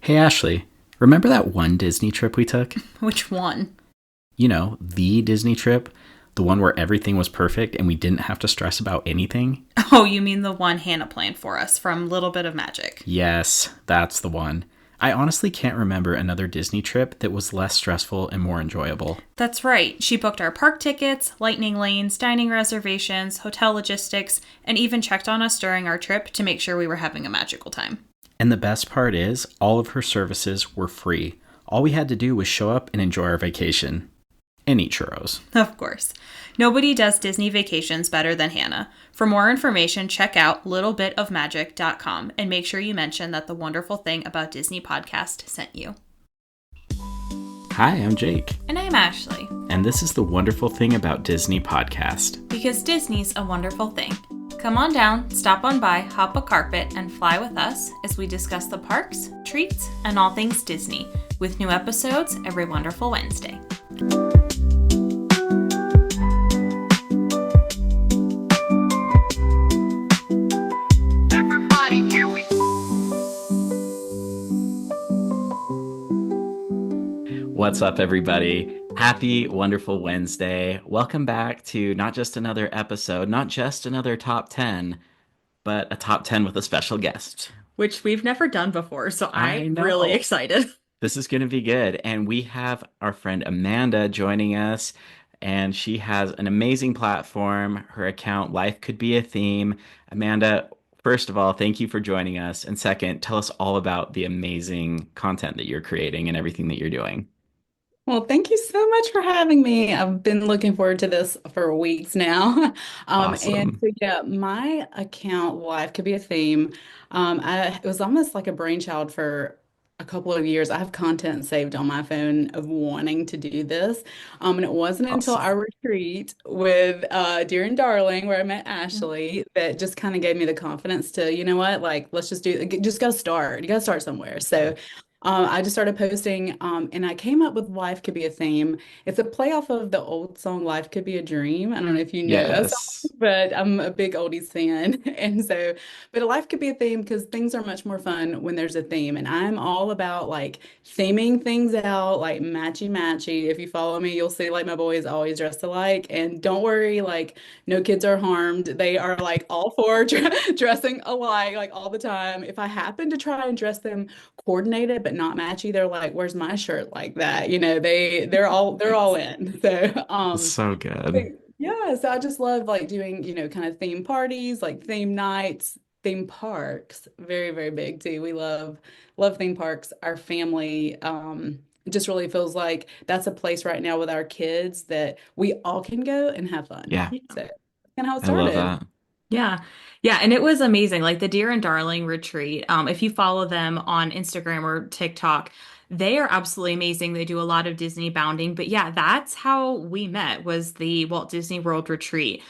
Hey Ashley, remember that one Disney trip we took? Which one? You know, the Disney trip, the one where everything was perfect and we didn't have to stress about anything? Oh, you mean the one Hannah planned for us from Little Bit of Magic. Yes, that's the one. I honestly can't remember another Disney trip that was less stressful and more enjoyable. That's right. She booked our park tickets, lightning lanes, dining reservations, hotel logistics, and even checked on us during our trip to make sure we were having a magical time. And the best part is, all of her services were free. All we had to do was show up and enjoy our vacation. And eat churros. Of course. Nobody does Disney vacations better than Hannah. For more information, check out littlebitofmagic.com and make sure you mention that the wonderful thing about Disney podcast sent you. Hi, I'm Jake. And I'm Ashley. And this is the Wonderful Thing About Disney podcast. Because Disney's a wonderful thing. Come on down, stop on by, hop a carpet, and fly with us as we discuss the parks, treats, and all things Disney, with new episodes every wonderful Wednesday. What's up, everybody? Happy, wonderful Wednesday. Welcome back to not just another episode, not just another top 10, but a top 10 with a special guest. Which we've never done before, so I I'm know. really excited. This is going to be good. And we have our friend Amanda joining us, and she has an amazing platform. Her account, Life Could Be a Theme. Amanda, first of all, thank you for joining us. And second, tell us all about the amazing content that you're creating and everything that you're doing. Well, thank you so much for having me. I've been looking forward to this for weeks now. And Awesome. so, yeah, my account, Life Could Be a Theme. It was almost like a brainchild for a couple of years. I have content saved on my phone of wanting to do this. And it wasn't until Awesome. our retreat with Dear and Darling, where I met Ashley, that just kind of gave me the confidence to, you know what, like, let's just just gotta start. You gotta start somewhere. So, I just started posting, and I came up with Life Could Be a Theme. It's a play off of the old song Life Could Be a Dream. I don't know if you know that song, Yes. but I'm a big oldies fan. And so, but a life could be a theme because things are much more fun when there's a theme. And I'm all about like theming things out, like matchy matchy. If you follow me, you'll see like my boys always dressed alike. And don't worry, like no kids are harmed. They are like all for dressing alike, like all the time. If I happen to try and dress them coordinated but not matchy, they're like, "Where's my shirt?" Like that. You know, they're all in. So So but good. yeah, so I just love like doing, kind of theme parties, like theme nights, theme parks. Very, very big too. We love theme parks. Our family it just really feels like that's a place right now with our kids that we all can go and have fun. Yeah, So that's kind of how it I love started. that. Yeah. Yeah. And it was amazing. Like the Dear and Darling retreat. If you follow them on Instagram or TikTok, they are absolutely amazing. They do a lot of Disney bounding. But yeah, that's how we met was the Walt Disney World retreat.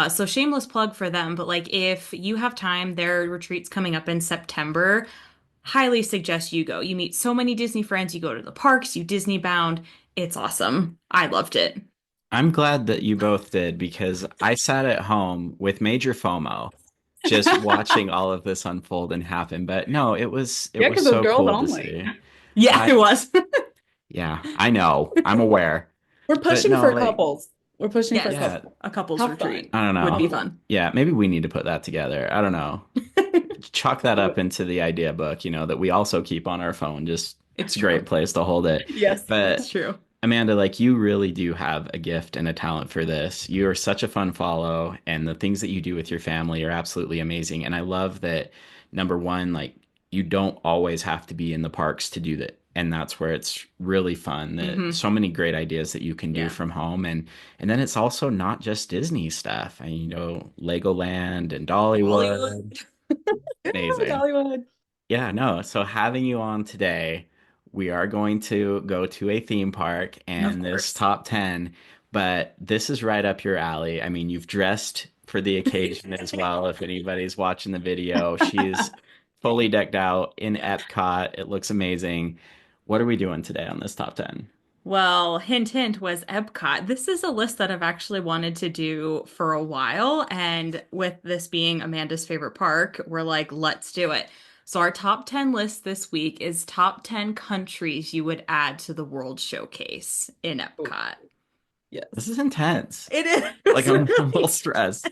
So shameless plug for them. But like if you have time, their retreat's coming up in September. Highly suggest you go. You meet so many Disney friends. You go to the parks, you Disney bound. It's awesome. I loved it. I'm glad that you both did because I sat at home with major FOMO just watching all of this unfold and happen. But no, it Yeah, was because it's so girls cool to only. see. Yeah, I it was. Yeah, I know. I'm aware. We're But pushing no, for like couples. We're pushing for Yes. yeah, couples. A couple's How retreat fun. I don't would How be know. fun. fun. Yeah, maybe we need to put that together. I don't know. Chalk that up into the idea book, that we also keep on our phone. Just It's it's a great true. place to hold it. Yes, It's But true. Amanda, like you really do have a gift and a talent for this. You are such a fun follow, and the things that you do with your family are absolutely amazing. And I love that number one, like you don't always have to be in the parks to do that. And that's where it's really fun that Hmm. so many great ideas that you can do Yeah. from home. And then it's also not just Disney stuff. And Legoland and Hollywood. Dollywood. yeah, Amazing. Dollywood. Yeah, no. So having you on today, we are going to go to a theme park Of and this course. top 10, but this is right up your alley. I mean, you've dressed for the occasion as well. If anybody's watching the video, she's fully decked out in Epcot. It looks amazing. What are we doing today on this top 10? Well, hint, hint was EPCOT. This is a list that I've actually wanted to do for a while. And with this being Amanda's favorite park, we're like, let's do it. So our top 10 list this week is top 10 countries you would add to the World Showcase in Oh, Epcot. This yes. is intense. It Like is I'm a little really stressed,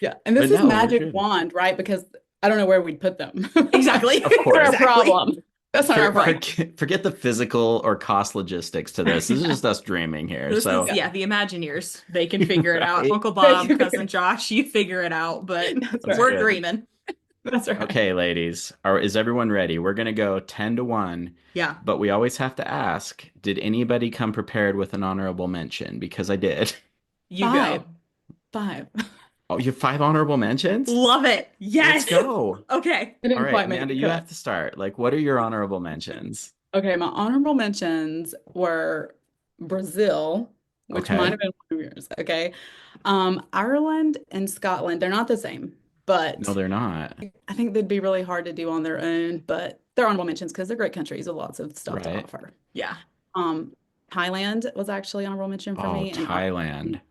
Yeah. And but this is no, we're magic good. wand, right? Because I don't know where we'd put them. exactly, Of That's not our course. exactly. problem. That's not our problem. Forget the physical or cost logistics to this. This is Yeah. just us dreaming here. This is, So, Yeah. yeah, the Imagineers. They can figure it out. right? Uncle Thank Bob, you. Cousin Josh, you figure it out, but That's That's right. we're good. dreaming. That's right. Okay, ladies, is everyone ready? We're gonna go 10 to 1, Yeah, but we always have to ask, did anybody come prepared with an honorable mention? Because I did. you Five. go. Five. Oh, you have 5 honorable mentions? Love it. Let's Yes. go. Okay. I All didn't right, quite make Amanda, the you cut. have to start. Like, what are your honorable mentions? Okay, my honorable mentions were Brazil, which might Okay. have been one of yours. Okay. Ireland and Scotland, they're not the same, No, but they're not. I think they'd be really hard to do on their own, but they're honorable mentions because they're great countries with lots of stuff to Right. offer. Yeah. Um, Thailand was actually honorable mention for Oh, me, and Thailand.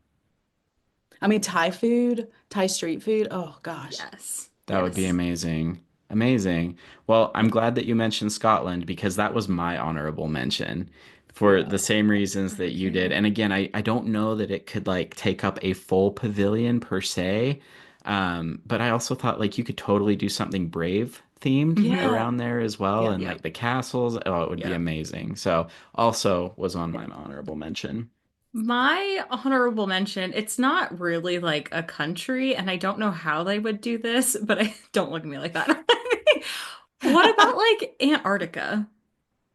I mean Thai food, Thai street food. Oh gosh. Yes. That would be Yes. amazing. Amazing. Well, I'm glad that you mentioned Scotland because that was my honorable mention for Yeah. the same reasons that you did. Perfect. And again, I don't know that it could like take up a full pavilion per se. But I also thought like you could totally do something brave themed Mm-hmm. Yeah. around there as well. Yeah. And Yep. like the castles, oh, it would be Yep. amazing. So also was on my honorable mention. My honorable mention, it's not really like a country, and I don't know how they would do this, but I don't look at me like that. What about like Antarctica?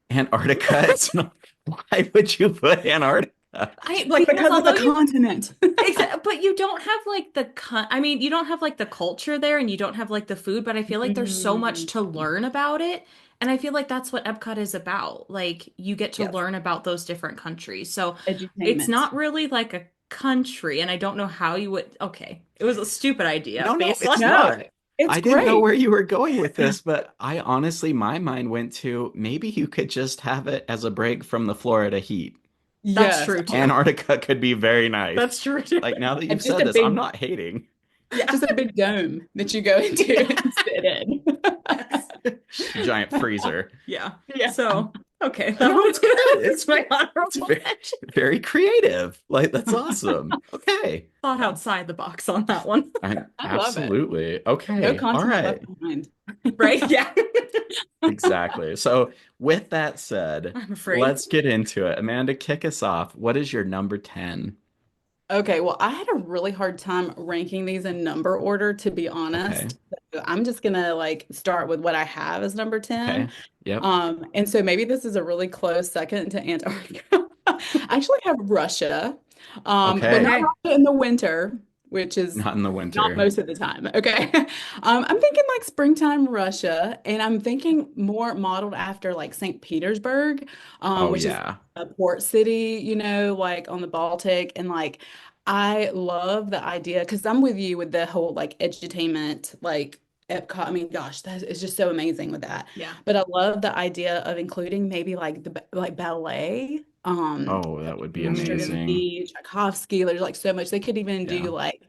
Antarctica, it's not, why would you put Antarctica? Like Because because it's although a you continent. but you don't have like I mean, you don't have like the culture there and you don't have like the food, but I feel like there's so much Mm, to learn about it. And I feel like that's what Epcot is about. Like you get to yes. learn about those different countries. So it's Edutainment. not really like a country, and I don't know how you would. Okay, it was a stupid idea No, no, based on it's No, not. it's I didn't know great. where you were going with this, but I honestly, my mind went to maybe you could just have it as a break from the Florida heat. that's Yes. true too. Antarctica could be very nice. That's true too. Like now that you've And just said a this, I'm big not hating. Yeah. just a big dome that you go into Yeah. and sit in. Yes. Giant freezer. Yeah. Yeah. So, okay, that No, was it's good. that's my It's honorable very, mention. very creative. Like that's awesome. Okay. Thought outside the box on that one. I love it. Absolutely. No Okay. All continent left right. behind. Right? Yeah. Exactly. So with that said, I'm afraid. let's get into it. Amanda, kick us off. What is your number 10? Okay, well, I had a really hard time ranking these in number order, to be Okay. honest. So I'm just gonna like start with what I have as number 10. Okay. Yep. And so maybe this is a really close second to Antarctica. I actually have Russia, but not Okay. Okay. Russia in the winter, which is Not in the not winter. most of the time. Okay. I'm thinking like springtime Russia, and I'm thinking more modeled after like St. Petersburg, Oh which is yeah. a port city, like on the Baltic. And like, I love the idea because I'm with you with the whole like edutainment, like Epcot. I mean, gosh, that is just so amazing with that. Yeah. But I love the idea of including maybe like like ballet, Oh, that would be Mm. amazing. Stravinsky, Tchaikovsky. There's like so much they could even Yeah. do like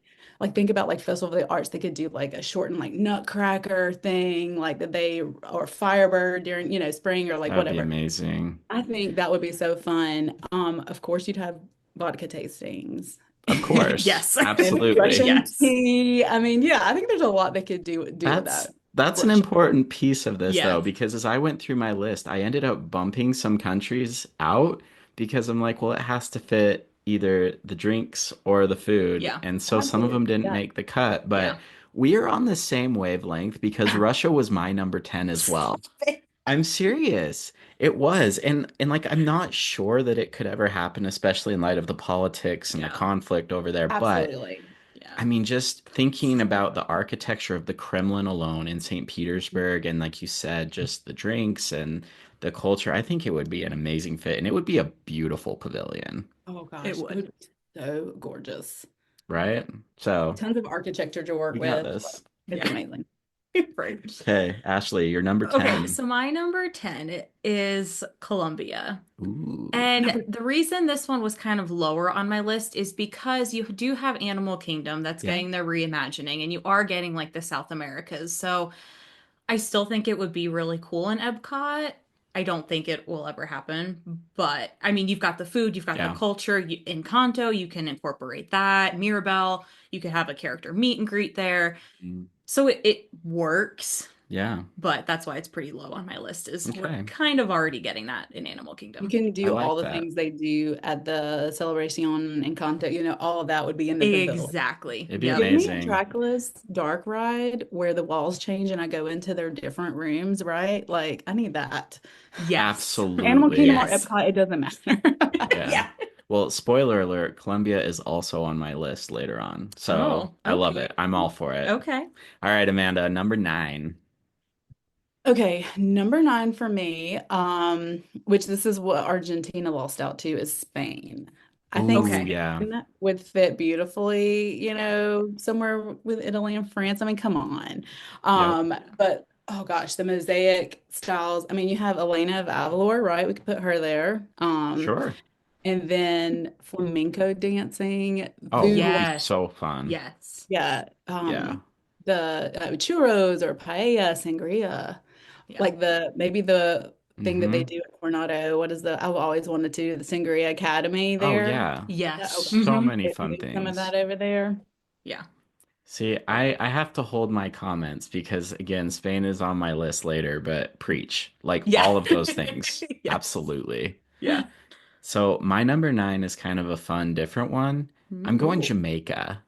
think about like Festival of the Arts. They could do like a shortened like Nutcracker thing, like that they or Firebird during spring or like That would be whatever. amazing. I think that would be so fun. Of course, you'd have vodka tastings Of course. Yes. and Absolutely. Russian Yes. tea. I mean, yeah, I think there's a lot they could do with That's that. that's an Russia. important piece of this though, Yes. because as I went through my list, I ended up bumping some countries out because I'm like, well, it has to fit either the drinks or the food. Yeah. And so some of them Absolutely. didn't Yeah. make the cut, but Yeah. we are on the same wavelength because Russia was my number 10 as well. Stop it. I'm serious. It was. And like I'm not sure that it could ever happen, especially in light of the politics and the Yeah. conflict over there, but Absolutely. Yeah. I mean, just thinking about the architecture of the Kremlin alone in St. Petersburg, and like you said, just the drinks and the culture, I think it would be an amazing fit, and it would be a beautiful pavilion, Oh It gosh, it would. would be so gorgeous. right? So Tons of architecture to work we got with. this. It's Yeah. amazing. Right. Okay, Ashley, you're number Okay, 10. so my number 10 is Colombia. Ooh, And the reason this one was kind of lower on my list is because you do have Animal Kingdom that's yeah. getting their reimagining, and you are getting like the South Americas. So I still think it would be really cool in Epcot. I don't think it will ever happen, but I mean, you've got the food, you've got the Yeah. culture. In Kanto, you can incorporate that. Mirabelle, you could have a character meet and greet there. Mm. So it works, Yeah. but that's why it's pretty low on my list, is we're Okay. kind of already getting that in Animal You Kingdom. can I do all like the that. things they do at the Celebration and content, all of that would be in the pavilion. Exactly. It'd be Yep. Give me a amazing. trackless dark ride where the walls change and I go into their different rooms, right? Like, I need that. Yes. Animal Kingdom or Yes. Epcot, it doesn't matter. Yeah. Yeah. Well, spoiler alert, Columbia is also on my list later on. So Oh, I love okay. it. I'm all for it. Okay. All right, Amanda, number nine. Okay, number nine for me, which this is what Argentina lost out to, is Spain. I think Ooh, Okay. yeah. Spain would fit beautifully, Yeah. somewhere with Italy and France. I mean, come on. Yep. Yeah. But oh gosh, the mosaic styles. I mean, you have Elena of Avalor, right? We could put her there. Sure. And then flamenco dancing, Oh, food. it'd be Yes. so fun. Yes. Yeah, Yeah. the churros or paella, sangria. Yeah. Like maybe the thing that they Mm-hmm. do at Coronado. What is I've always wanted to do the Sangria Academy Oh, there. yeah. Yeah, Yes. okay. So Hmm. many They fun do some of things. that over there. Yeah. See, I have to hold my comments because again, Spain is on my list later, but preach. Like Yeah. all of those things. Yes. Absolutely. Yeah. So my number nine is kind of a fun, different one. I'm going Ooh. Jamaica.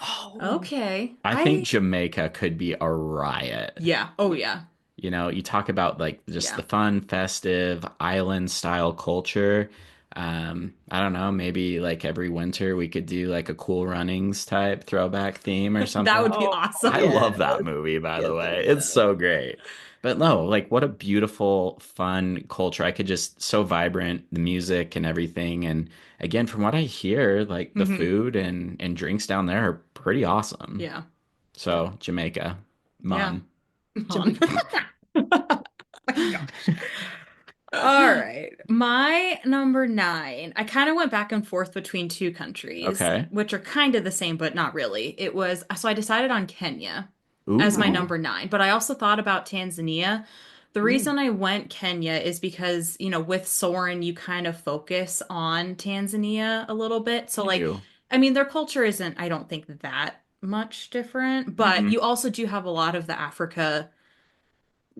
Oh, Okay. I think Jamaica could be a riot. Yeah. Oh, yeah. You know, you talk about like just Yeah. the fun, festive, island style culture. I don't know, maybe like every winter we could do like a Cool Runnings type throwback theme or That would something. be oh, I awesome. love yes, that movie, by the yes, way. yes, It's so great. But no, like what a beautiful, fun culture. I could just so vibrant, the music and everything. And again, from what I hear, like the Hmm. food and drinks down there are pretty awesome. Yeah. Yeah. So Jamaica, Yeah. Mon. On. Jamaica. My gosh. All right. My number nine, I kind of went back and forth between two countries, Okay. which are kind of the same, but not really. So I decided on Kenya as my Ooh, number nine, but I also thought about Tanzania. The Mm. reason I went Kenya is because, with Soren, you kind of focus on Tanzania a little bit. So, you like, do. I mean, their culture isn't, I don't think, that much different, but Hmm. you also do have a lot of the Africa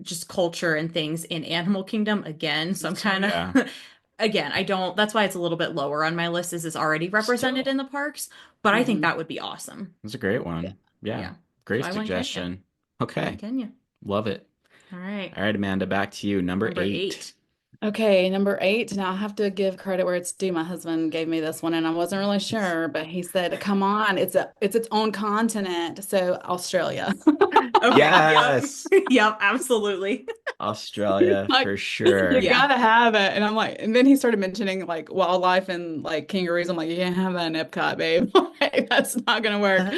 just culture and things in Animal Kingdom again. So I'm kind of Yeah. again, I don't that's why it's a little bit lower on my list is it's already represented Still, in the parks, but I think Mhm. that would be awesome. it's a great Yeah. one. Yeah. Yeah. So Great I went Kenya. suggestion. I went Okay. Kenya. Love it. All right. All right, Amanda, back to you. Number Number eight. 8. Okay, number eight. Now I have to give credit where it's due. My husband gave me this one, and I wasn't really sure, but he said, "Come on, it's its own continent." So Australia. Okay. Yep. Yes. Yep, absolutely. Australia Like for you sure. Yeah. gotta have it. And I'm like, and then he started mentioning like wildlife and like kangaroos. I'm like, you can't have that in Epcot, babe. Like, that's not gonna work.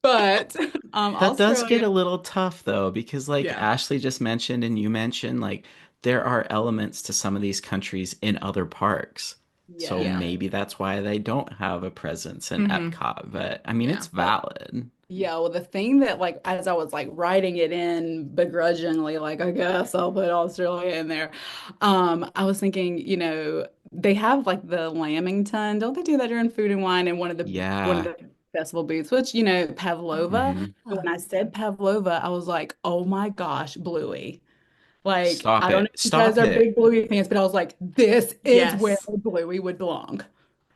But That does get Australia, a little tough though, because like Yeah. Ashley just mentioned and you mentioned, like there are elements to some of these countries in other parks. So yes. Yeah. maybe that's why they don't have a presence in Hmm. Epcot. But I mean, it's Yeah. valid. Yeah, well, the thing that like as I was like writing it in begrudgingly, like I guess I'll put Australia in there. I was thinking, they have like the Lamington. Don't they do that during Food and Wine in one of the Yeah. festival booths, which, Pavlova. Oh. Hmm. But when I said Pavlova, I was like, oh my gosh, Bluey. Like, Stop I don't know it. if you guys Stop are it. big Bluey fans, but I was like, this is where Yes. Bluey would belong.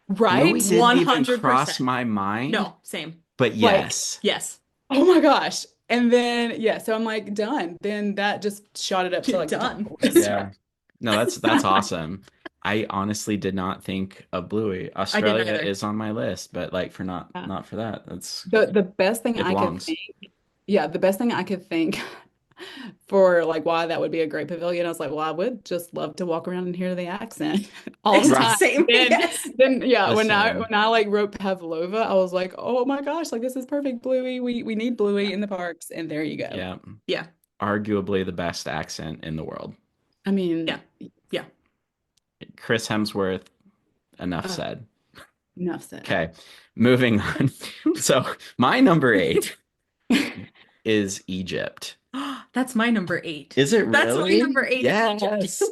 Bluey Right? didn't even cross 100%. my mind, No, same. but Like, yes. Yes. oh my gosh. And then yeah, so I'm like done. Then that just shot it up to like the top Done. of the list. Yeah. No, that's awesome. I honestly did not think of Bluey. I didn't Australia either. is on my list, but like for not Yeah. not for that. That's The best thing it I could belongs. think, yeah, the best thing I could think for like why that would be a great pavilion. I was like, well, I would just love to walk around and hear the accent all the Right. time. Same. Then Yes. then yeah, when I Listen. when I like wrote Pavlova, I was like, oh my gosh, like this is perfect, Bluey. We need Bluey Yeah. in the parks, and there you go. Yeah. Yeah. Arguably the best accent in the world. I Yeah. mean, Yeah. Chris Hemsworth, enough uh, said. enough said. Okay. Moving on. So my number eight is Egypt. That's my number eight. Is it That's my really? number eight is Egypt. Yes.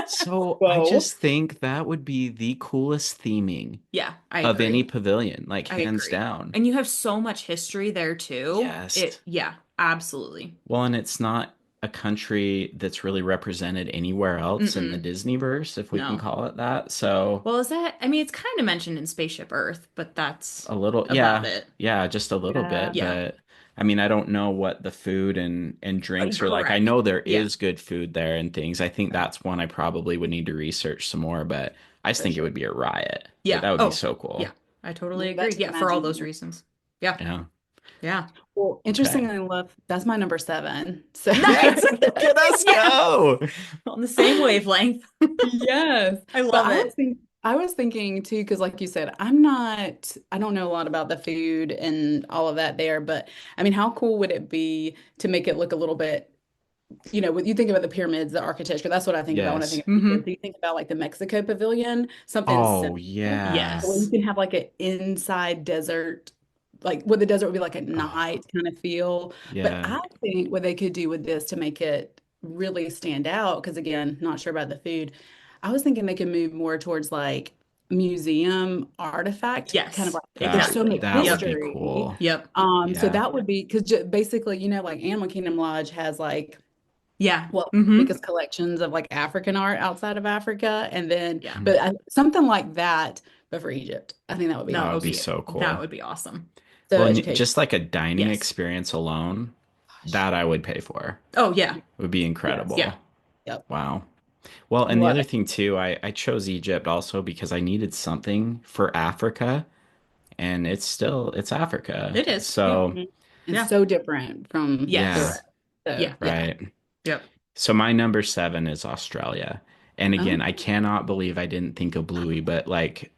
So I Whoa. just think that would be the coolest theming Yeah, I of any agree. pavilion, like I hands agree. down. And you have so much history there too. Yes. Yeah, absolutely. Well, and it's not a country that's really represented anywhere else in the Mm-mm. Disneyverse, if we can No. call it that. So Well, is that, I mean, it's kind of mentioned in Spaceship Earth, but that's a little, about yeah, it. yeah, just a little Yeah. bit, Yeah. but I mean, I don't know what the food and drinks are like. I Correct. know there Yeah, is good food there and things. I think that's one I probably would need to research some more, but I just for think it sure. would be a riot. Like Yeah. that would be Oh, so yeah. cool. I totally Leave that agree. to the Yeah, for all those Imagineers. reasons. Yeah. Yeah. Yeah. Well, Okay. interestingly enough, that's my number seven. So Yes, Nice. look at us Yeah. go. On the same wavelength. yes. I But love it. I was thinking too, because like you said, I don't know a lot about the food and all of that there, but I mean, how cool would it be to make it look a little bit, when you think about the pyramids, the architecture, that's what I think about when I Yes. think of Egypt. Hmm. Do you think about like the Mexico pavilion, something Oh, similar, yeah. where you Yes. can have like an inside desert, like what the desert would be like at Oh, night kind of feel. But yeah. I think what they could do with this to make it really stand out, because again, not sure about the food. I was thinking they could move more towards like museum artifact, kind of Yes. like there's That so Exactly. much that would Yep. be history. cool. Yep. So Yeah. that would be because basically, like Animal Kingdom Lodge has like Yeah. biggest collections of like African art outside of Africa, and then Yeah. but something like that, but for Egypt, I think that would That be would be No, so that cool. would be awesome. so Well, and educational. just like a dining Yes. experience alone, Gosh, that I would pay for. Oh, yeah. Would be yes, Yeah. incredible. yep, Wow. Well, and the love other it. thing too, I chose Egypt also because I needed something for Africa, and it's Africa. It is. Yep. So, Mhm. And Yeah. so different from the yeah, Yes. rest. So Yeah. yeah. right. Yep. So my number seven is Australia. And again, I Oh, cannot believe I didn't think of Bluey, but like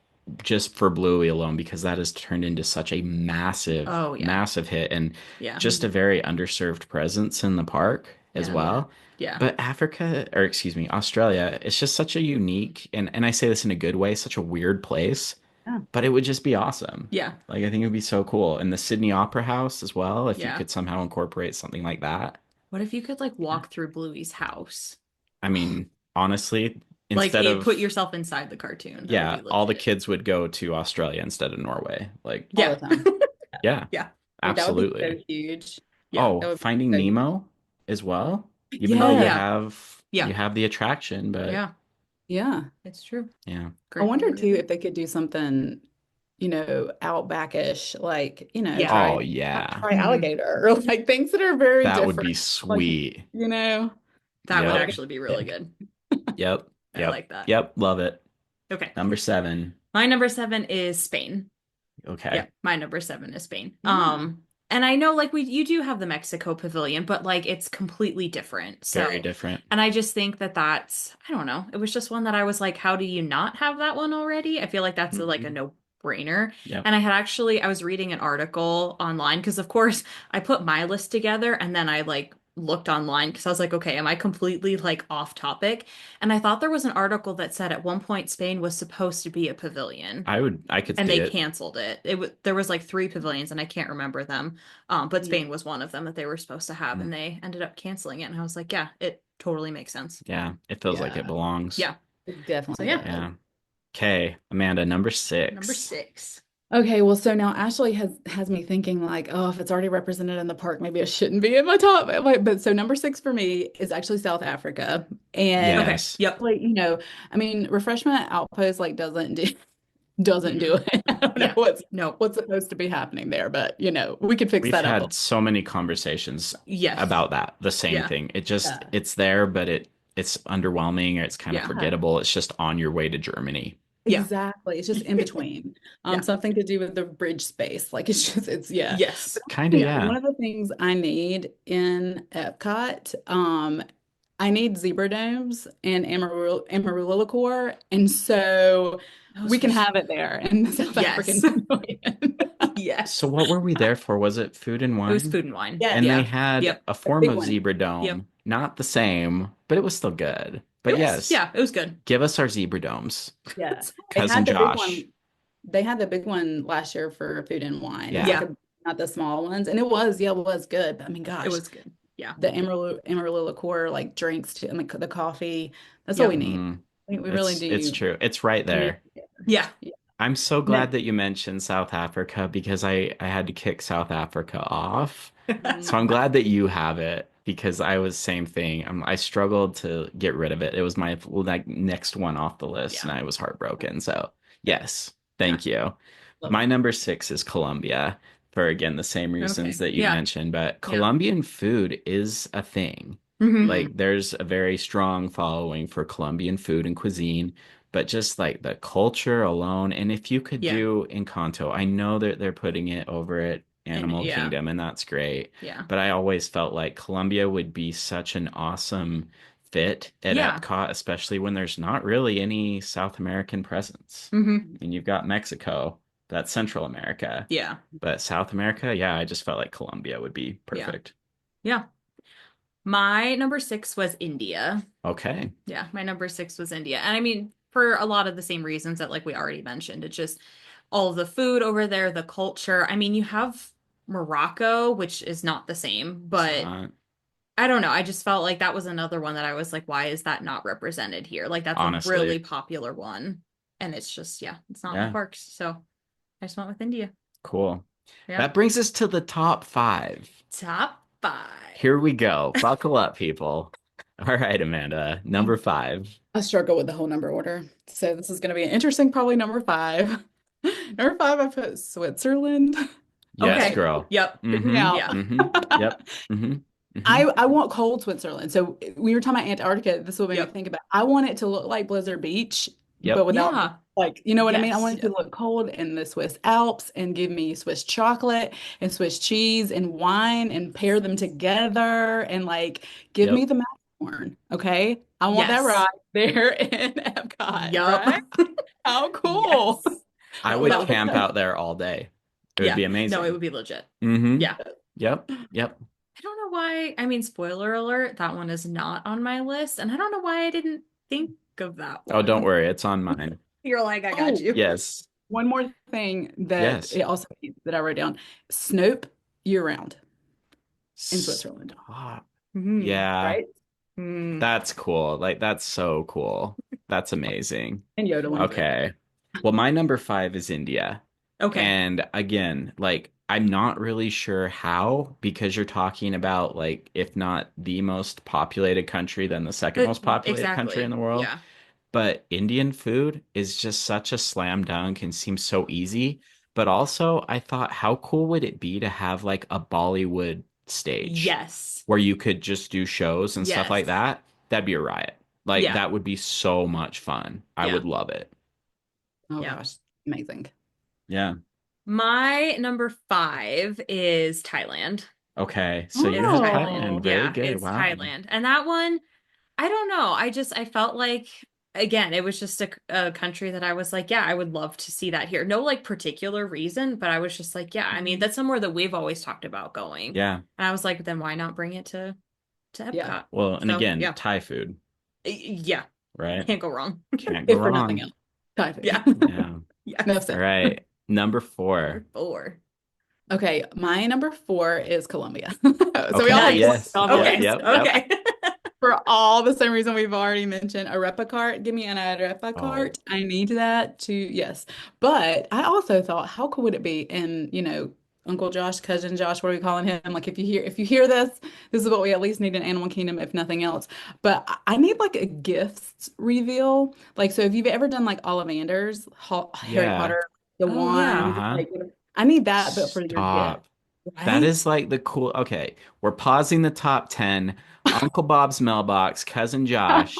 just for Bluey alone, because that has turned into such a massive, Oh, yeah. massive hit and Yeah. just a mhm. very underserved presence in the park as Yeah. Yeah. well. Yeah. But Africa, or excuse me, Australia, it's just such a unique, and I say this in a good way, such a weird place, Yeah. but it would just be awesome. Yeah. Like I think it would be so cool. And the Sydney Opera House as well, if you Yeah. could somehow incorporate something like that. What if you could like Yeah. walk through Bluey's house? I mean, honestly, Like instead put of, yourself inside the cartoon. That would yeah, be all the legit. kids would go to Australia instead of Norway. Like, All the Yeah. time. yeah, Yeah. Like that would be so absolutely. huge. Yeah. Oh, That would be Finding so huge. Nemo as well. Even though Oh you Yeah. yeah. have Yeah. the attraction, but Yeah. Yeah. It's true. yeah. I Great wonder memory. too if they could do something, outbackish, like, Yeah. Oh, try yeah. Hmm. alligator or like things that are very That would different. be Like, sweet. you know, That would Yep. alligator. actually be really good. Yep. I Yep. like that. Yep. Love it. Okay. Number seven. My number seven is Spain. Okay. Yeah, my number seven is Spain. Yeah. And I know like you do have the Mexico pavilion, but like it's completely different. Very So, different. and I just think that I don't know. It was just one that I was like, how do you not have that one already? I feel like that's like a Mhm. no-brainer. Yep. And I was reading an article online because of course I put my list together and then I like looked online because I was like, okay, am I completely like off topic? And I thought there was an article that said at one point Spain was supposed to be a pavilion I could and see they it. canceled it. There was like three pavilions and I can't remember them. But Yeah. Spain was one of them that they were supposed to have Mm. and they ended up canceling it. And I was like, yeah, it totally makes sense. Yeah. It feels like it Yeah. belongs. Yeah. It So definitely yeah, does. Yeah. Okay. Amanda, number number six. six. Okay, well, so now Ashley has me thinking like, oh, if it's already represented in the park, maybe it shouldn't be in my top. But so number six for me is actually South Africa, and Okay. Yes. Yep. like I mean, Refreshment Outpost like doesn't do Mm-mm. it. I don't know Yeah. what's No. what's supposed to be happening there, but we could fix We've that up. had so many conversations Yes. about that, the same Yeah. thing. It just Yeah. it's there, but it's underwhelming or it's kind of Yeah. Yeah. forgettable. It's just on your way to Germany. Yeah. Exactly. It's just in between. Yeah. Something to do with the bridge space. Like it's yeah. Yes. Kind of, Yeah, yeah. one of the things I need in Epcot, I need zebra domes and Amarula liqueur, and so we Those were can have it there in the South African yes. Pavilion. So Yes. what were we there for? Was it food and It was wine? food and wine. Yes, And they Yeah. had Yep. a a form big of one. zebra Yep. dome. Not the same, but it was still good. It But was, yes, yeah, it was good. give us our zebra domes. Yeah, they Cousin had the big Josh. one. They had the big one last year for food and wine. It was Yeah. like Yeah, not the small ones, and it was good. But I mean, it gosh, was good. Yeah. the Amarillo liqueur, like drinks to, and the coffee. That's what we Yep. need. Mm, We really it's do. true. It's right We need there. it together. Yeah. Yeah. I'm so And glad that you mentioned South Africa because I had to kick South Africa off. So I'm mm, glad that you have it because I was same thing. I struggled to get rid of it. It was my like next one off the list, Yeah. and I was heartbroken. So yeah. yes, Yeah. thank you. Love My it. number six is Colombia for again the same reasons Okay. that you Yeah. mentioned, but Yeah. Colombian food is a thing. Hmm. Mhm. Like there's a very strong following for Colombian food and cuisine, but just like the culture alone, and if you could Yeah. do Encanto, I know that they're putting it over at And Animal yeah. Kingdom, and that's great. Yeah. But I always felt like Colombia would be such an awesome fit at Yeah. Epcot, especially when there's not really any South American presence. Hmm. And you've got Mexico, that's Central America. Yeah. But South America, yeah, I just felt like Colombia would be Yeah. perfect. Yeah. My number six was India. Okay. Yeah, my number six was India. And I mean, for a lot of the same reasons that like we already mentioned. It's just all of the food over there, the culture. I mean, you have Morocco, which is not the same, It's but not, I don't know. I just felt like that was another one that I was like, why is that not represented here? Like that's a honestly. really popular one. And it's just, yeah, it's not in the Yeah, parks. So I just went with India. cool. Yeah. That brings us to the top five. Top five. Here we go. Buckle up, people. All right, Amanda. Number five. I struggle with the whole number order. So this is going to be an interesting, probably number five. Number five, I put Switzerland. Yes, Okay. Okay. girl. Yep. Hear me Mm-hmm. out. Yeah. Mm-hmm. Yep. Mm-hmm. Mm-hmm. I want cold Switzerland. So we were talking about Antarctica. This is what made me Yep. think about. I want it to look like Blizzard Beach, but Yep. without Yeah. like, you know what I mean? I Yes. want it to look cold in the Swiss Alps and give me Swiss chocolate and Swiss cheese and wine and pair them together and like give me Yep. the Matterhorn. Okay. I want that Yes. ride there in Epcot, Yup. right? How cool. Yes. I Oh, that would would be camp fun. out there all day. It would Yeah. be No, it amazing. would be legit. Mm-hmm. Yeah. Yep. Yep. I don't know why. I mean, spoiler alert, that one is not on my list. And I don't know why I didn't think of that Oh, don't one. worry. It's on mine. You're like, I got Oh, you. Yes. one more thing that Yes. it also that I wrote down. Snope year round in Switzerland, Stop. Hmm. Yeah. right? Hmm. That's cool. Like, that's so cool. That's amazing. And yodeling. Okay. Well, my number five is India. Okay. And again, like, I'm not really sure how, because you're talking about, like, if not the most populated country, then the second But most populated country in exactly. the world. Yeah. But Indian food is just such a slam dunk and seems so easy. But also, I thought, how cool would it be to have like a Bollywood stage Yes. where you could just do shows and stuff like Yes. that? That'd be a riot. Like, Yeah. that would be so much fun. I Yeah. would love it. Oh Yeah. gosh, amazing. Yeah. My number five is Thailand. Okay. So you Is had Thailand. Thailand. Oh, Very Yeah, good. it's Wow. Thailand. And that one, I don't know. I felt like again, it was just a country that I was like, yeah, I would love to see that here. No like particular reason, but I was just like, yeah, I mean, mhm. that's somewhere that we've always talked about going. Yeah. And I was like, then why not bring it to Yeah. Epcot? Well, and So, again, yeah. Thai food, Yeah, right? can't go wrong. Can't go If for nothing wrong. else, Thai Yeah. food. Yeah. Enough Yes. All said. right. Number Number four. four. Okay, my number four is Colombia. So we all Okay. have Nice. Yes. Colombia on the Yep. Okay. list Yep. Yep. Okay. for all the same reason we've already mentioned. Arepa cart, give me an arepa Oh, cart. I need that to yes. But I also thought, how cool would it be? And Uncle Josh, cousin Josh, what are we calling him? Like if you hear this, this is what we at least need in Animal Kingdom, if nothing else. But I need like a gifts reveal. Like so, if you've ever done like Ollivander's Harry yeah. Potter, the Oh yeah. wand, Uh-huh. like I need that, but for your gift, Stop. That right? is like the cool. Okay, we're pausing the top 10. Uncle Bob's Mailbox, Cousin Josh.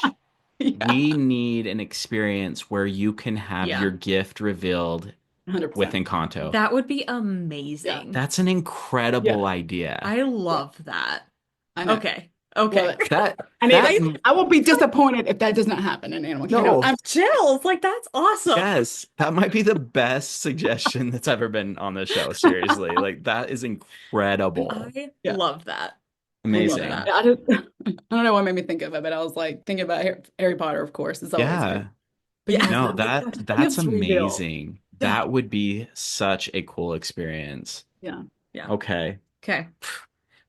Yeah, We need an experience where you can have your Yeah. gift revealed with 100%. Encanto. That would be Yeah, amazing. That's an yeah, incredible idea. I yeah. love that. I know. Okay. Love Okay. it. That I need that it. I won't be disappointed if that does not happen in Animal Kingdom. no. Chills. Like that's awesome. Yes, that might be the best suggestion that's ever been on the show. Seriously, like that is incredible. I Yeah, love that. I I love love it. Amazing. that. I just, I don't know what made me think of it, but I was like thinking about Harry Potter, of course, is always great. Yeah. But Yeah. yes, No, the that that's gifts reveal. amazing. Yeah, That would be such a cool experience. yeah. Yeah. Okay. Okay.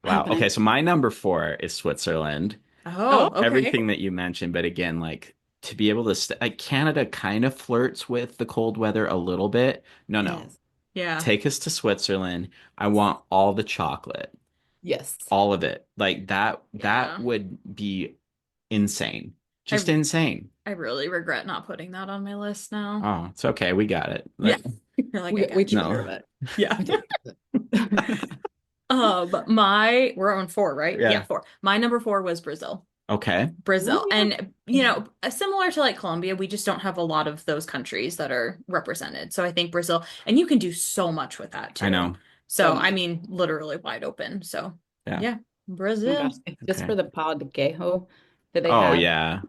Wow. Okay, so my number four is Switzerland. Oh, Oh, okay. Everything that you mentioned, but again, like to be able to like Canada kind of flirts with the cold weather a little bit. No, no. yes. Yeah. Take us to Switzerland. I want all the chocolate, Yes. all of it. Like that Yeah. would be insane. Just I insane. I really regret not putting that on my list now. Oh, it's okay. We got it. Yeah. Like, You're like, I We got take you. care no. of it. Yeah. We take care of it. My we're on four, right? Yeah, Yeah. four. My number four was Brazil. Okay. Brazil. Ooh, And, similar to like Colombia, we just don't have a lot of those countries that are represented. So I think Brazil, and you can do so much with that I too. know. so So, I much. mean, literally wide open. So, Yeah. yeah, Oh my gosh. Brazil. It's just Okay. for the pau de queijo that they Oh have. yeah.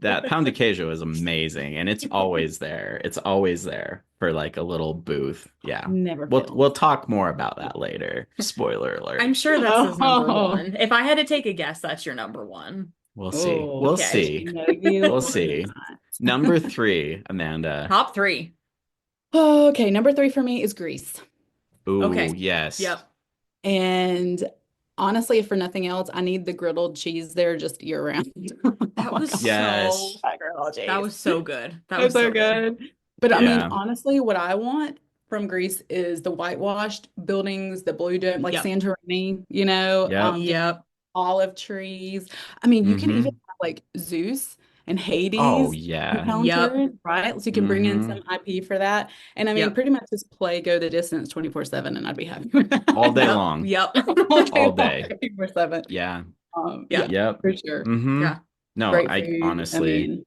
That pound de queijo is amazing and it's always there. It's always there for like a little booth. Yeah. Never We'll fails. talk more about that later. Spoiler I'm alert. sure that's his number Oh, one. If I had to take a guess, that's your number one. We'll see. oh, We'll Okay. I see. know you We'll would see. not. Number three, Amanda. Top three. Okay, number three for me is Greece. Ooh, Okay. yes. Yep. And honestly, if for nothing else, I need the griddled cheese there just year round. Oh That my was God, so, Yes. that grilled that cheese. was so good. That It's was so so good. good. But I mean, Yeah. honestly, what I want from Greece is the whitewashed buildings, the blue dome, like Yep. Santorini, Yep. Yep. olive trees. I mean, you can even Mm-hmm. have like Zeus and Oh Hades yeah. Yep. encounters, right? So you can bring in Mm-hmm. some IP for that. And I mean, Yep. pretty much just play Go the Distance 24/7 and I'd be happy with All day that. Yep. long. Yep. All day All long, day. 24/7. Yeah. Yeah. Yeah, Yep. for sure. Mm-hmm. Yeah. No, Great I food. I honestly, mean,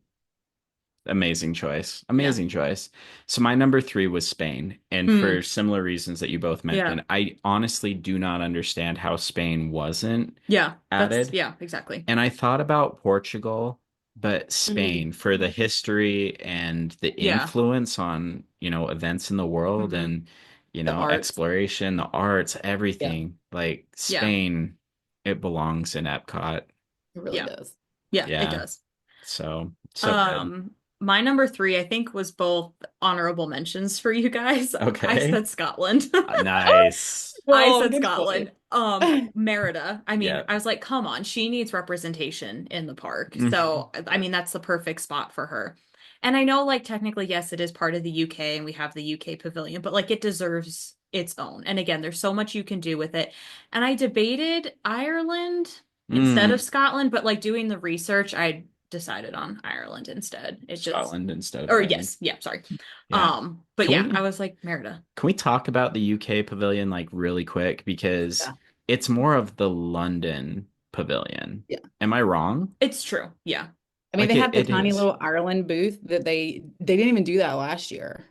amazing choice. Yeah. Amazing choice. So my number three was Spain, and for Mm. similar reasons that you both Yeah. mentioned, I honestly do not understand how Spain wasn't Yeah. added. Yeah, exactly. And I thought about Portugal, but mm, Spain for the history and the Yeah. influence on, events in the world Hmm. and, the arts. exploration, the arts, Yeah, everything. Like Yeah. Spain, it belongs in Epcot. it really Yeah. does. Yeah, it Yeah. does. So good. My number three, I think, was both honorable mentions for you guys. I Okay. said Scotland. Nice. I Well, said good Scotland. choice. Merida. I mean, Yeah. I was like, come on, she needs representation in the park. Mhm. So, I mean, that's the perfect spot for her. And I know, like, technically, yes, it is part of the UK and we have the UK pavilion, but like, it deserves its own. And again, there's so much you can do with it. And I debated Ireland instead of Mm. Scotland, but like doing the research, I decided on Ireland instead. It just, Scotland instead of or Ireland. yes, yeah, sorry. Yeah. But Can yeah, I we was like, Merida. can we talk about the UK pavilion like really quick because Yeah, it's more of the London pavilion. yeah. Am I wrong? It's true. Yeah. I mean, Like they it, have the it tiny is. little Ireland booth that they didn't even do that last year.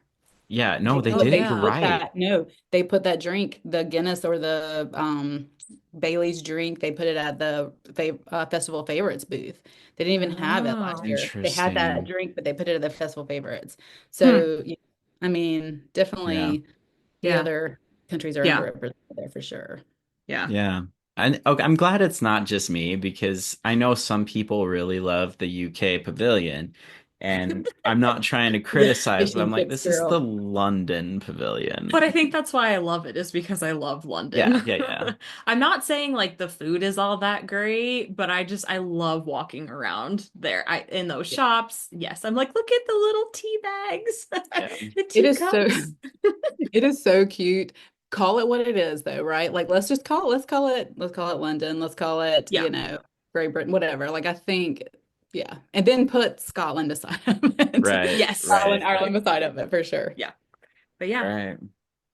Yeah, no, they Oh, didn't. They You're yeah. put right. that no, they put that drink, the Guinness or the Bailey's drink. They put it at the Festival Favorites booth. They didn't even have it last Oh. year. They had that Interesting. drink, but they put it at the Festival Favorites. Hmm. So, yeah, I mean, Yeah. definitely the Yeah. other countries are Yeah. underrepresented there for sure. Yeah. Yeah. And okay, I'm glad it's not just me because I know some people really love the UK pavilion. And I'm not trying to The criticize, fish but I'm and like, chips this is the girl. London But I pavilion. think that's why I love it, is because I love Yeah, London. yeah, yeah. I'm not saying like the food is all that great, but I love walking around there. In those Yeah. shops. Yes, I'm like, look at the little tea bags, Yeah. the It is so teacups. it is so cute. Call it what it is though, right? Like let's call it London, let's call it, Yeah. Great Britain, whatever. Like I think, yeah. And then put Scotland aside of it. Right, Yes. Scotland, right. Ireland beside of it for sure. Yeah. But All yeah, right.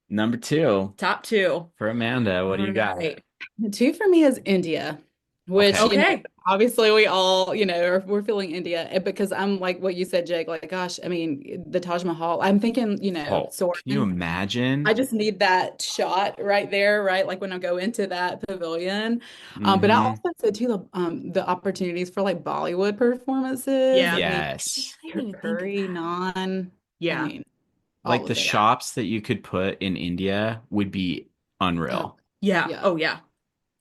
Number two top two. for Amanda. What All do you got? right. The two for me is India, which, Okay. Okay. obviously we all, we're feeling India because I'm like what you said, Jake, like, gosh, I mean, the Taj Mahal, I'm thinking, Oh, can you Soarin'. I imagine? just need that shot right there, right? Like when I go into that pavilion. But I Mm-hmm. also said too the opportunities for like Bollywood performances. Yeah. I mean, Yes. I didn't even think of curry, that. naan. I Yeah. mean, all Like the of it. shops that you could put in India would be Oh, unreal. Yeah. yeah, Oh yeah.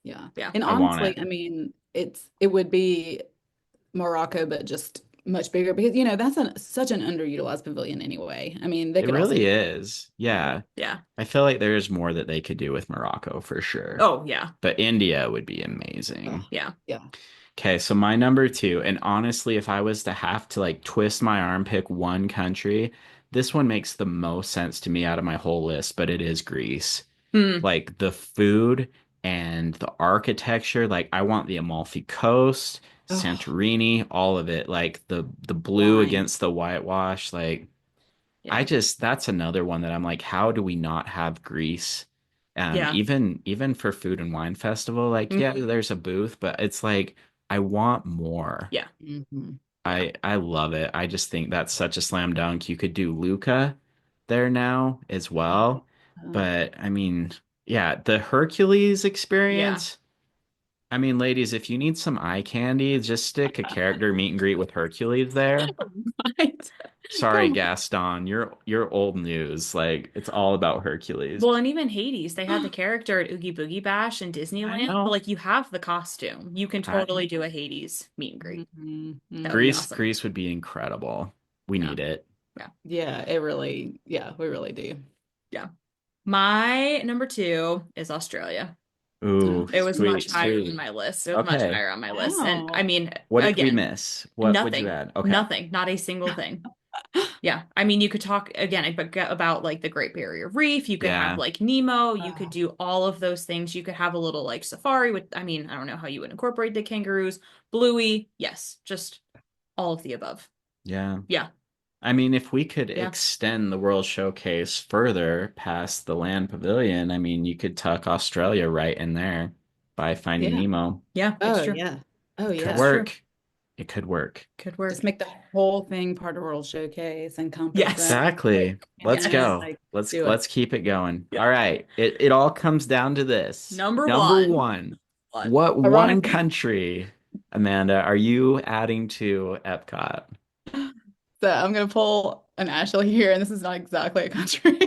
yeah. Yeah. And I want honestly, it. I mean, it would be Morocco, but just much bigger because that's such an underutilized pavilion anyway. I mean, they It could also really do. is. Yeah. Yeah. I feel like there's more that they could do with Morocco for sure. Oh, yeah. But India would be Oh, amazing. Yeah. yeah. Okay, so my number two, and honestly, if I was to have to like twist my arm, pick one country, this one makes the most sense to me out of my whole list, but it is Greece. Hmm. Like the food and the architecture, like I want the Amalfi Coast, Oh, Santorini, all of it, like the blue wine. against the whitewash, like I Yeah. just that's another one that I'm like, how do we not have Greece? Yeah. Even for Food and Wine Festival, like yeah, Hmm. there's a booth, but it's like I want more. Yeah. Hmm. Yeah. I love it. I just think that's such a slam dunk. You could do Luca there now as well. But I mean, yeah, the Hercules Yeah. experience. I mean, ladies, if you need some eye candy, just stick a character meet and greet with Hercules there. Right. Sorry, Come on. Gaston, you're old news. Like it's all about Hercules. Well, and even Hades, they had the character at Oogie Boogie Bash in I Disneyland. So, know. like, you have the costume. You can I totally do a Hades meet and greet. Mhm, That would be mhm. awesome. Greece would be incredible. We Yeah. need it. Yeah. Yeah, it really, yeah, we really do. Yeah. My number two is Australia. Ooh, Oh, It was much sweet, higher on sweet. my list. It was much Okay. higher on my list. And I wow. mean, What did we again, miss? What would you nothing, add? Okay. nothing, not a single thing. Yeah. I mean, you could talk again about like the Great Barrier Reef. You could have Yeah. like Nemo. You could Uh, do all of those things. You could have a little like safari with, I mean, I don't know how you would incorporate the kangaroos. Bluey. Yes. Just all of the above. Yeah. Yeah. I mean, if we could Yeah. extend the World Showcase further past the Land Pavilion, I mean, you could tuck Australia right in there by Finding yeah. Nemo. Yeah. It's Oh, true. yeah. Oh, Could It's yeah. true. work. It could work. Could Just work. make the whole thing part of World Showcase, encompass Yes. that. Like, Exactly. Let's Yes. go. like, Let's do it. let's keep it going. Yeah. All right. It all comes down to this. Number Number one. one. One. What one Ironically, country, Amanda, are you adding to Epcot? so I'm gonna pull an Ashley here, and this is not exactly a country.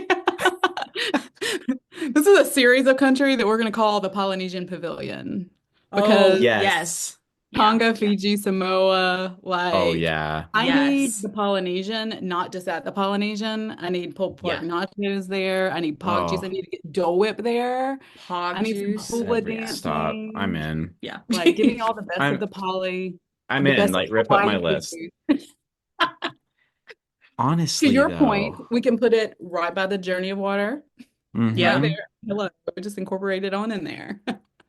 This is a series of country that we're gonna call the Polynesian Pavilion Oh, because Yes. yes. Yeah. Tonga, Fiji, Samoa, Oh like yeah. I need Yes. the Polynesian, not just at the Polynesian. I need pulled pork Yeah. nachos there. I need pog juice. I Oh, need to get Dole Whip there. I Hog need some juice. hula Yeah. stop. I'm dancing. in. Yeah. Like, give me all the best of I'm the poly, I'm the in. best of Like rip up my Hawaii list. food. To Honestly your point, though. we can put it right by the Journey of Water, right Yeah. Hmm. there. Hello, just incorporate it on in there.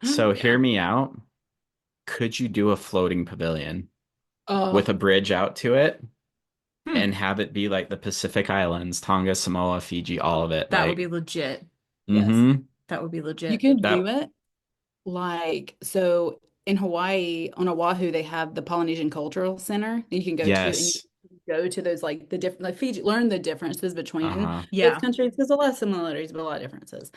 So hear Yeah. me out. Could you do a floating pavilion with Oh, a bridge out to it Hmm. and have it be like the Pacific Islands, Tonga, Samoa, Fiji, all of it? That would be Like, legit. yes. mm-hmm. That would be You legit. could do That, it. Like, so in Hawaii, on Oahu, they have the Polynesian Cultural Center that you can go to, and you yes. go to those like the different, like Fiji, learn the differences between Uh-huh. those Yeah. countries. There's a lot of similarities, but a lot of differences.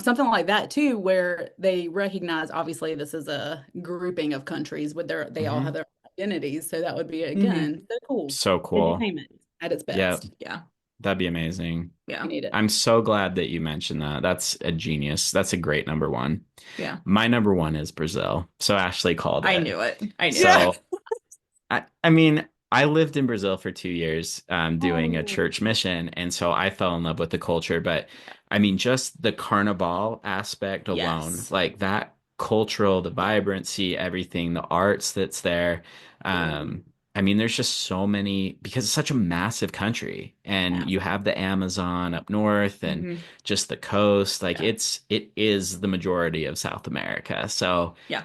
Something like that too, where they recognize obviously this is a grouping of countries with they all have Hmm. their identities. So that would be Hmm. again so cool. So cool. Entertainment at its Yeah, best. Yeah. that'd be amazing. We Yeah. need it. I'm so glad that you mentioned that. That's a genius. That's a great number one. Yeah. My number one is Brazil. So Ashley called I it. knew it. I knew Yeah. it. So I mean, I lived in Brazil for 2 years, doing a Oh, church mission, and so I fell in love with the culture. But I mean, just the carnival aspect alone, Yes. like that cultural, the vibrancy, everything, the arts that's there. yeah. Um, I mean, there's just so many because it's such a massive country, and you Massive. have the Amazon up north and Hmm. just the coast. Like Yeah. it is the majority of South America. So. Yeah.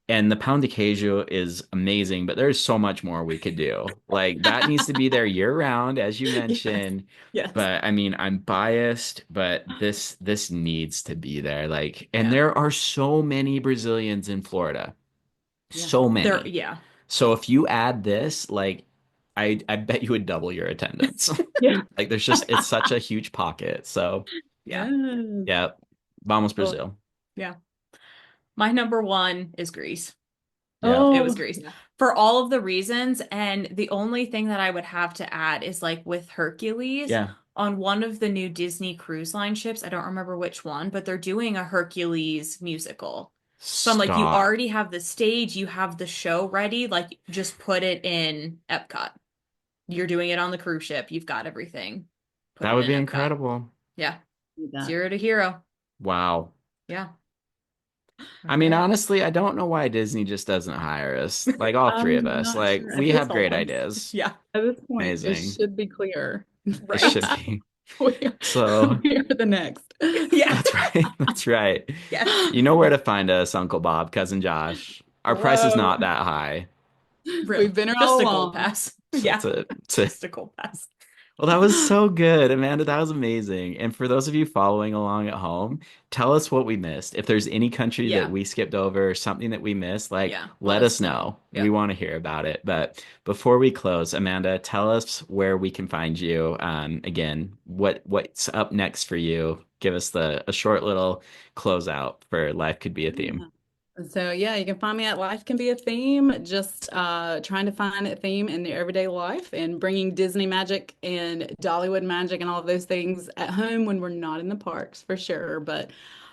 And the pound de queijo is amazing, but there's so much more we could do. Like that needs to be there year round, as you Yes. mentioned. Yes. But I mean, I'm biased, but this needs to be there. Like, and Yeah. there are so many Brazilians in Florida. Yeah. So There, many. yeah. So if you add this, like I bet you would double your attendance. Yeah. Like there's just it's such a huge pocket. So Yeah. Yes. yeah, vamos Oh, Brazil. yeah. My number one is Greece. Yeah. It was Oh, Greece yeah. for all of the reasons. And the only thing that I would have to add is like with Hercules Yeah. on one of the new Disney Cruise Line ships. I don't remember which one, but they're doing a Hercules musical. So I'm like, you Stop. already have the stage, you have the show ready. Like, just put it in Epcot. you're doing it on the cruise ship. You've got everything. Put That it would in be Epcot. incredible. Yeah. Do that. Zero to hero. Wow. Yeah. All I mean, right. honestly, I don't know why Disney just doesn't hire us. Like all three of I'm us. not Like sure at we this have great point. ideas. Yeah. At this point, it Amazing. should be clear. It Right. should be. We are, So we are the next. Yeah. that's right. That's right. Yes. You know where to find us, Uncle Bob, Cousin Josh. Our price is Hello. not that high. Really. We've been here Just all a gold along. pass. That's Yeah. it. Just a gold pass. Well, that was so good, Amanda. That was amazing. And for those of you following along at home, tell us what we missed. If there's any country that Yeah. we skipped over or something that we missed, like Yeah. Let let us us know. know. We Yeah. want to hear about it. But before we close, Amanda, tell us where we can find you. Again, what's up next for you? Give us the a short little closeout for Life Could Be a Theme. Yeah. So yeah, you can find me at Life Can Be a Theme, just trying to find a theme in their everyday life and bringing Disney magic and Dollywood magic and all of those things at home when we're not in the parks for sure. But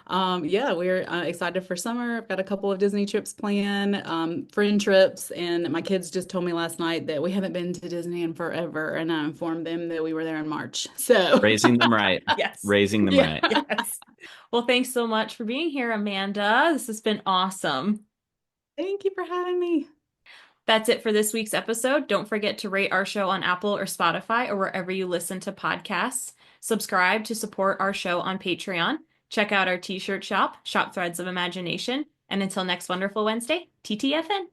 yeah, we're excited for summer. I've got a couple of Disney trips planned, friend trips, and my kids just told me last night that we haven't been to Disney in forever, and I informed them that we were there in March. So Raising them right. Yes. Raising them yeah, right. Yes. Well, thanks so much for being here, Amanda. This has been awesome. thank you for having me. That's it for this week's episode. Don't forget to rate our show on Apple or Spotify or wherever you listen to podcasts. Subscribe to support our show on Patreon. Check out our t-shirt shop, Shop Threads of Imagination. And until next wonderful Wednesday, TTFN.